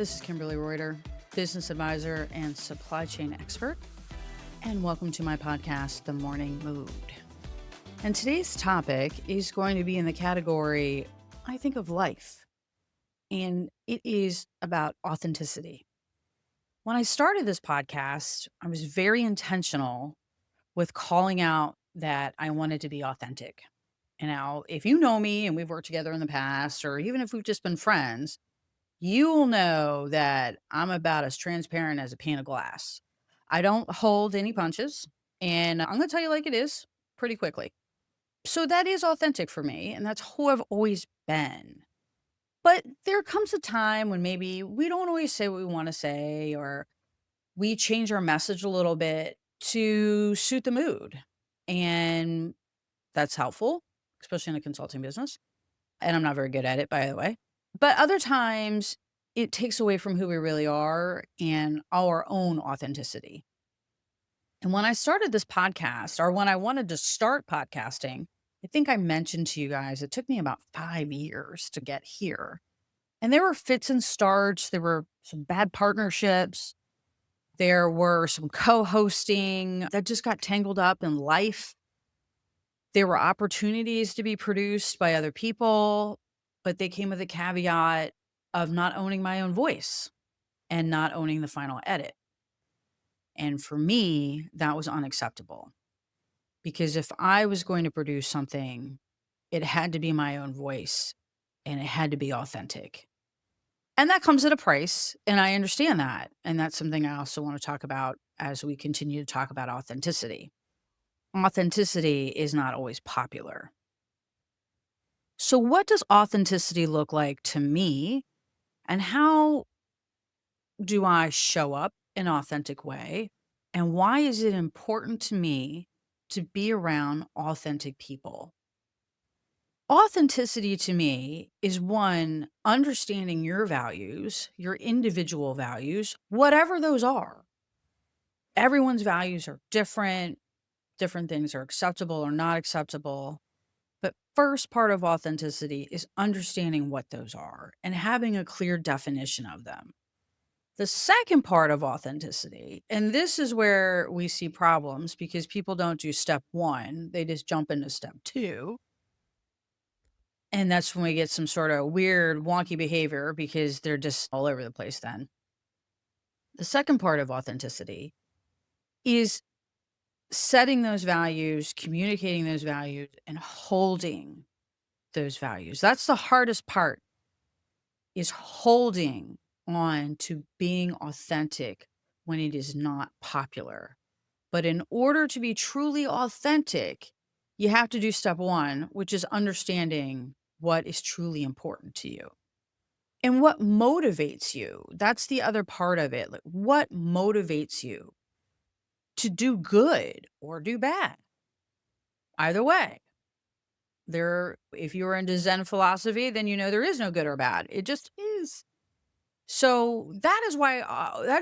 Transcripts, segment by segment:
This is Kimberly Reuter, business advisor and supply chain expert, and welcome to my podcast, The Morning Mood. And today's topic is going to be in the category, I think, of life, and it is about authenticity. When I started this podcast, I was very intentional with calling out that I wanted to be authentic. And now, if you know me and we've worked together in the past, or even if we've just been friends, you'll know that I'm about as transparent as a pane of glass. I don't hold any punches, and I'm going to tell you like it is pretty quickly. So that is authentic for me, and that's who I've always been. But there comes a time when maybe we don't always say what we want to say, or we change our message a little bit to suit the mood. And that's helpful, especially in a consulting business. And I'm not very good at it, by the way. But other times, it takes away from who we really are and our own authenticity. And when I started this podcast, or when I wanted to start podcasting, I think I mentioned to you guys, it took me about 5 years to get here. And there were fits and starts. There were some bad partnerships. There were some co hosting that just got tangled up in life. There were opportunities to be produced by other people, but they came with a caveat of not owning my own voice and not owning the final edit. And for me, that was unacceptable because if I was going to produce something, it had to be my own voice and it had to be authentic. And that comes at a price. And I understand that. And that's something I also want to talk about as we continue to talk about authenticity. Authenticity is not always popular. So, what does authenticity look like to me? And how do I show up in an authentic way? And why is it important to me to be around authentic people? Authenticity to me is one, understanding your values, your individual values, whatever those are. Everyone's values are different. Different things are acceptable or not acceptable. But first part of authenticity is understanding what those are and having a clear definition of them. The second part of authenticity, and this is where we see problems because people don't do step one, they just jump into step two. And that's when we get some sort of weird, wonky behavior because they're just all over the place then. The second part of authenticity is setting those values, communicating those values, and holding those values. That's the hardest part, is holding on to being authentic when it is not popular. But in order to be truly authentic, you have to do step one, which is understanding what is truly important to you and what motivates you. That's the other part of it. Like, what motivates you to do good or do bad? Either way. If you're into Zen philosophy, then you know there is no good or bad. It just is. So that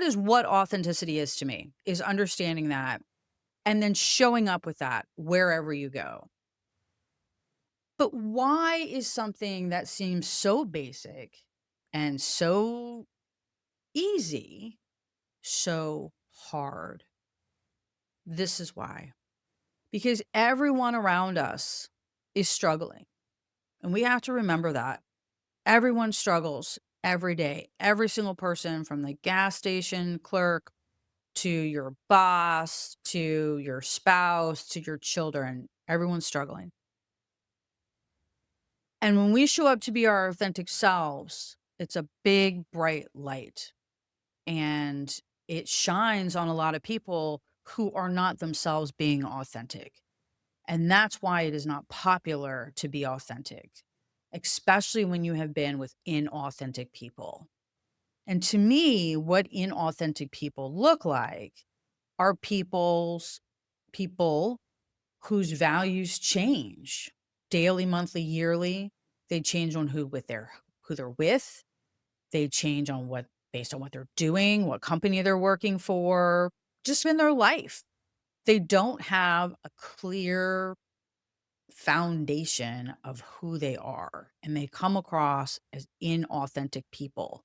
is what authenticity is to me, is understanding that and then showing up with that wherever you go. But why is something that seems so basic and so easy so hard? This is why. Because everyone around us is struggling. And we have to remember that. Everyone struggles every day. Every single person, from the gas station clerk to your boss, to your spouse, to your children, everyone's struggling. And when we show up to be our authentic selves, it's a big, bright light. And it shines on a lot of people who are not themselves being authentic. And that's why it is not popular to be authentic, especially when you have been with inauthentic people. And to me, what inauthentic people look like are people whose values change daily, monthly, yearly. They change on who they're with. They change on what based on what they're doing, what company they're working for, just in their life. They don't have a clear foundation of who they are, and they come across as inauthentic people.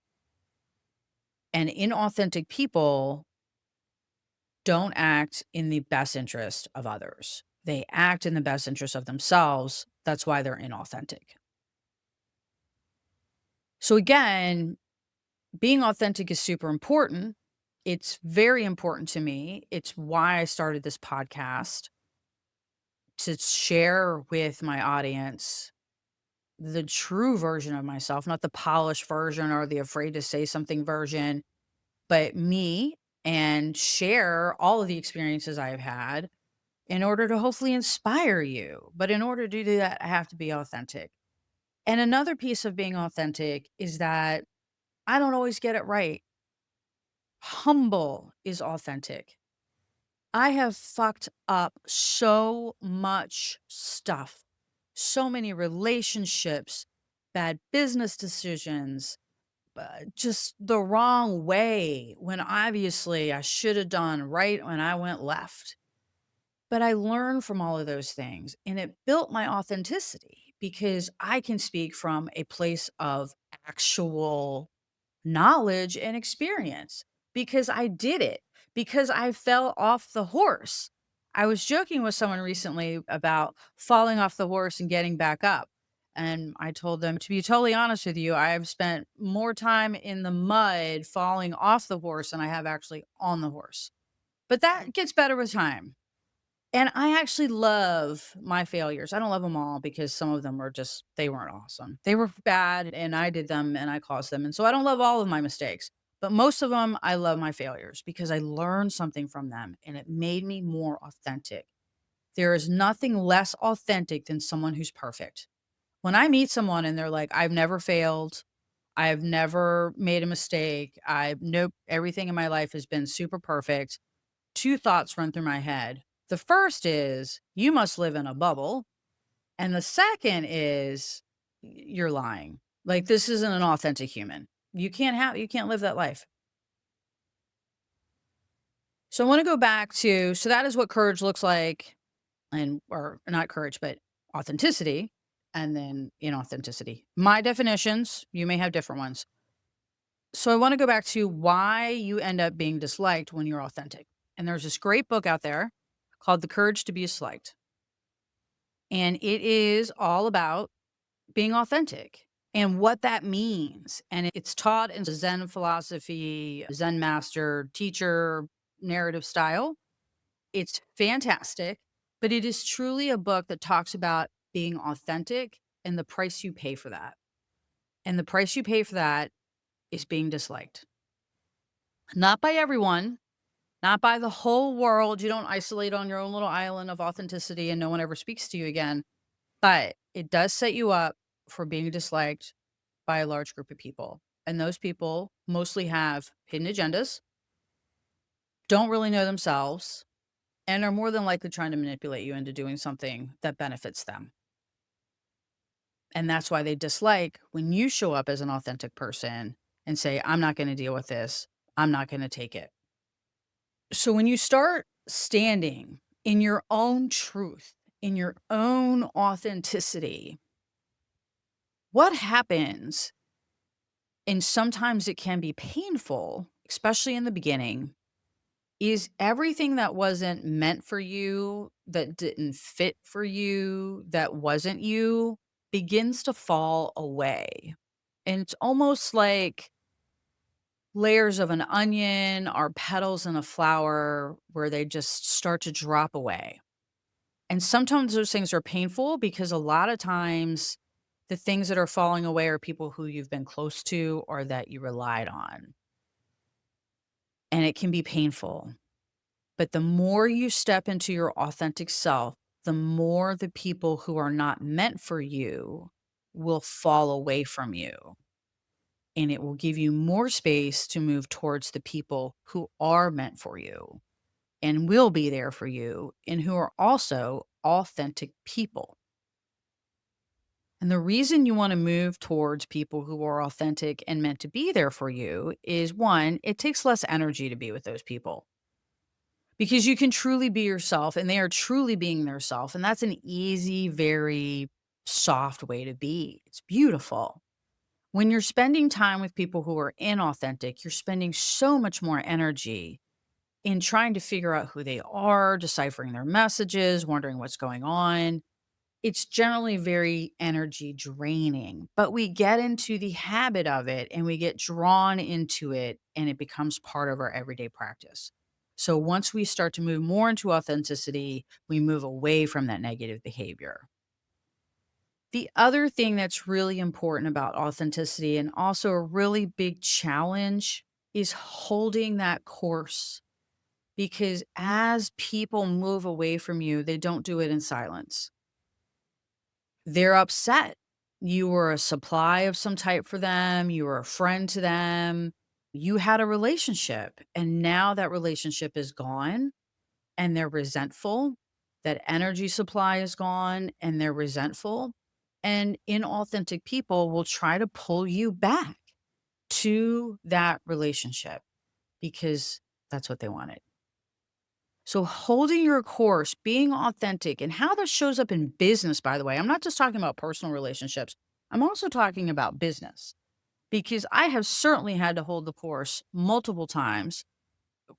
And inauthentic people don't act in the best interest of others. They act in the best interest of themselves. That's why they're inauthentic. So, again, being authentic is super important. It's very important to me. It's why I started this podcast to share with my audience the true version of myself, not the polished version or the afraid to say something version, but me, and share all of the experiences I've had in order to hopefully inspire you. But in order to do that, I have to be authentic. And another piece of being authentic is that I don't always get it right. Humble is authentic. I have fucked up so much stuff, so many relationships, bad business decisions, just the wrong way when obviously I should have done right when I went left. But I learned from all of those things and it built my authenticity because I can speak from a place of actual knowledge and experience because I did it, because I fell off the horse. I was joking with someone recently about falling off the horse and getting back up. And I told them, to be totally honest with you, I have spent more time in the mud falling off the horse than I have actually on the horse. But that gets better with time. And I actually love my failures. I don't love them all because some of them were just, they weren't awesome. They were bad and I did them and I caused them. And so I don't love all of my mistakes, but most of them, I love my failures because I learned something from them and it made me more authentic. There is nothing less authentic than someone who's perfect. When I meet someone and they're like, I've never failed, I've never made a mistake, nope, everything in my life has been super perfect. Two thoughts run through my head. The first is, you must live in a bubble. And the second is, you're lying. Like, this isn't an authentic human. You can't live that life. So I want to go back to, so that is what courage looks like, and, or not courage, but authenticity, and then inauthenticity. My definitions, you may have different ones. So I want to go back to why you end up being disliked when you're authentic. And there's this great book out there called The Courage to Be Disliked. And it is all about being authentic and what that means. And it's taught in Zen philosophy, Zen master, teacher, narrative style. It's fantastic, but it is truly a book that talks about being authentic and the price you pay for that. And the price you pay for that is being disliked. Not by everyone, not by the whole world. You don't isolate on your own little island of authenticity and no one ever speaks to you again. But it does set you up for being disliked by a large group of people. And those people mostly have hidden agendas, don't really know themselves, and are more than likely trying to manipulate you into doing something that benefits them. And that's why they dislike when you show up as an authentic person and say, I'm not going to deal with this. I'm not going to take it. So when you start standing in your own truth, in your own authenticity, what happens, and sometimes it can be painful, especially in the beginning, is everything that wasn't meant for you, that didn't fit for you, that wasn't you, begins to fall away. And it's almost like layers of an onion or petals in a flower where they just start to drop away. And sometimes those things are painful because a lot of times the things that are falling away are people who you've been close to or that you relied on. And it can be painful. But the more you step into your authentic self, the more the people who are not meant for you will fall away from you. And it will give you more space to move towards the people who are meant for you and will be there for you and who are also authentic people. And the reason you want to move towards people who are authentic and meant to be there for you is, one, it takes less energy to be with those people because you can truly be yourself and they are truly being their self. And that's an easy, very soft way to be. It's beautiful. When you're spending time with people who are inauthentic, you're spending so much more energy in trying to figure out who they are, deciphering their messages, wondering what's going on. It's generally very energy draining, but we get into the habit of it and we get drawn into it and it becomes part of our everyday practice. So once we start to move more into authenticity, we move away from that negative behavior. The other thing that's really important about authenticity and also a really big challenge is holding that course because as people move away from you, they don't do it in silence. They're upset. You were a supply of some type for them, you were a friend to them, you had a relationship, and now that relationship is gone and they're resentful. That energy supply is gone and they're resentful. And inauthentic people will try to pull you back to that relationship because that's what they wanted. So, holding your course, being authentic, and how this shows up in business, by the way, I'm not just talking about personal relationships, I'm also talking about business because I have certainly had to hold the course multiple times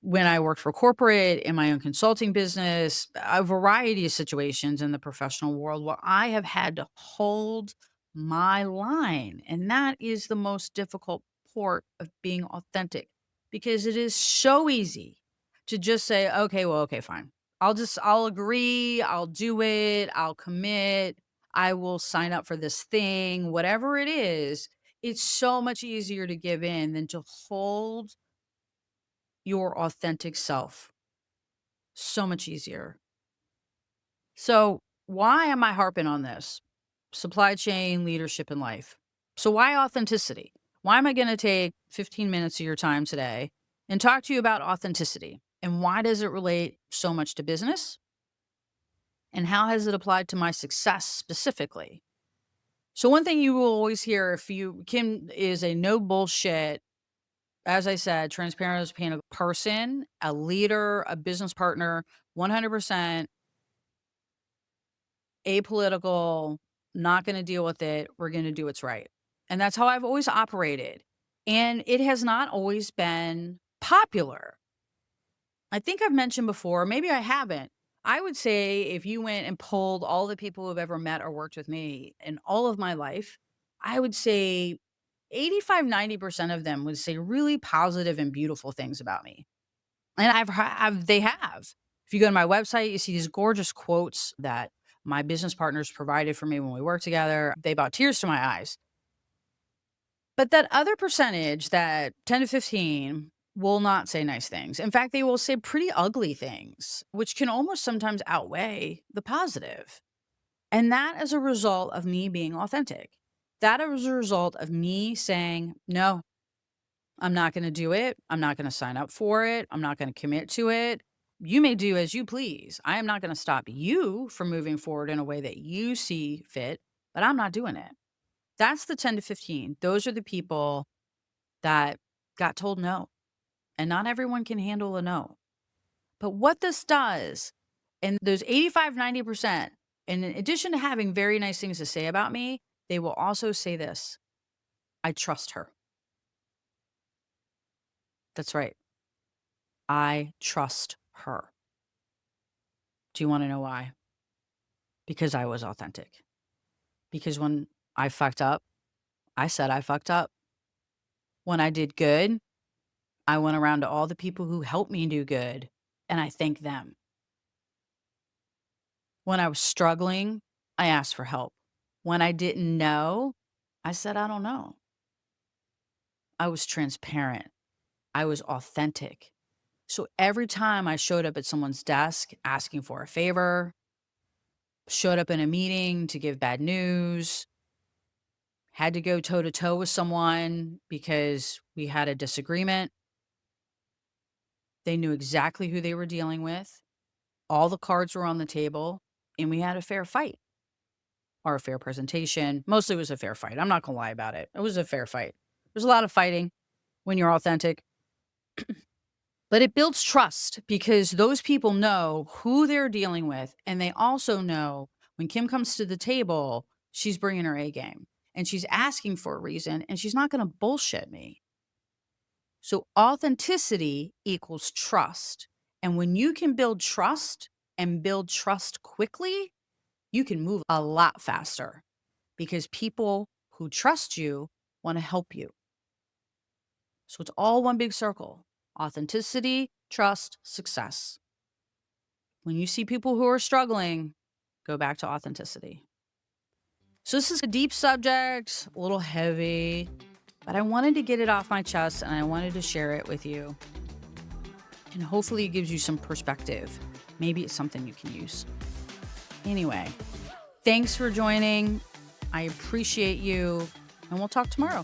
when I worked for corporate, in my own consulting business, a variety of situations in the professional world where I have had to hold my line. And that is the most difficult part of being authentic because it is so easy to just say, okay, well, okay, fine. I'll agree, I'll do it, I'll commit, I will sign up for this thing, whatever it is. It's so much easier to give in than to hold your authentic self. So much easier. So, why am I harping on this? Supply chain, leadership, and life. So, why authenticity? Why am I going to take 15 minutes of your time today and talk to you about authenticity? And why does it relate so much to business? And how has it applied to my success specifically? So, one thing you will always hear if you, Kim is a no bullshit, as I said, transparent as a pan, a person, a leader, a business partner, 100% apolitical, not gonna deal with it, we're gonna do what's right. And that's how I've always operated. And it has not always been popular. I think I've mentioned before, maybe I haven't. I would say if you went and polled all the people who've ever met or worked with me in all of my life, I would say 85, 90% of them would say really positive and beautiful things about me. And they have. If you go to my website, you see these gorgeous quotes that my business partners provided for me when we worked together. They brought tears to my eyes. But that other percentage, that 10 to 15, will not say nice things. In fact, they will say pretty ugly things, which can almost sometimes outweigh the positive. And that is a result of me being authentic. That is a result of me saying, no, I'm not gonna do it. I'm not gonna sign up for it. I'm not gonna commit to it. You may do as you please. I am not gonna stop you from moving forward in a way that you see fit, but I'm not doing it. That's the 10 to 15. Those are the people that got told no, and not everyone can handle a no. But what this does, and those 85, 90%, in addition to having very nice things to say about me, they will also say this: I trust her. That's right. I trust her. Do you wanna know why? Because I was authentic. Because when I fucked up, I said I fucked up. When I did good, I went around to all the people who helped me do good, and I thanked them. When I was struggling, I asked for help. When I didn't know, I said, I don't know. I was transparent. I was authentic. So every time I showed up at someone's desk asking for a favor, showed up in a meeting to give bad news, had to go toe to toe with someone because we had a disagreement. They knew exactly who they were dealing with. All the cards were on the table, and we had a fair fight or a fair presentation. Mostly it was a fair fight. I'm not going to lie about it. It was a fair fight. There's a lot of fighting when you're authentic, but it builds trust because those people know who they're dealing with. And they also know when Kim comes to the table, she's bringing her A game. and she's asking for a reason, and she's not going to bullshit me. So authenticity equals trust. And when you can build trust and build trust quickly, you can move a lot faster because people who trust you want to help you. So it's all one big circle: authenticity, trust, success. When you see people who are struggling, go back to authenticity. So this is a deep subject, a little heavy, but I wanted to get it off my chest and I wanted to share it with you. And hopefully it gives you some perspective. Maybe it's something you can use. Anyway, thanks for joining. I appreciate you, and we'll talk tomorrow.